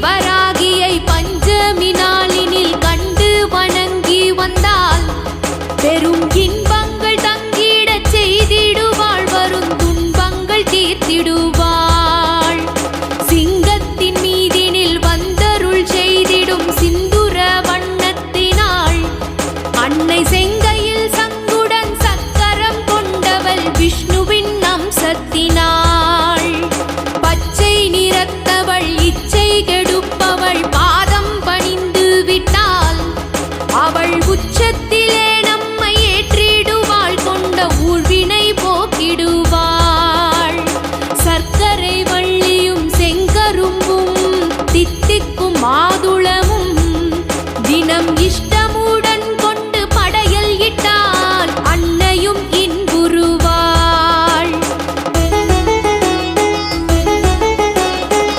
வராகியை பஞ்சமி நாளினில் கண்டு வணங்கி வந்தால் பெரும் இன்பங்கள் தங்கிடச் செய்திடுவாள், வரும் துன்பங்கள் தீர்த்திடுவாள். சிங்கத்தின் மீதினில் வந்தருள் செய்திடும் சிந்துர வண்ணத்தினாள், அன்னை செங்கையில் சங்குடன் சக்கரம் கொண்டவள் விஷ்ணுவின் அம்சத்தினாள். பச்சை நிறத்தவள் இச்சை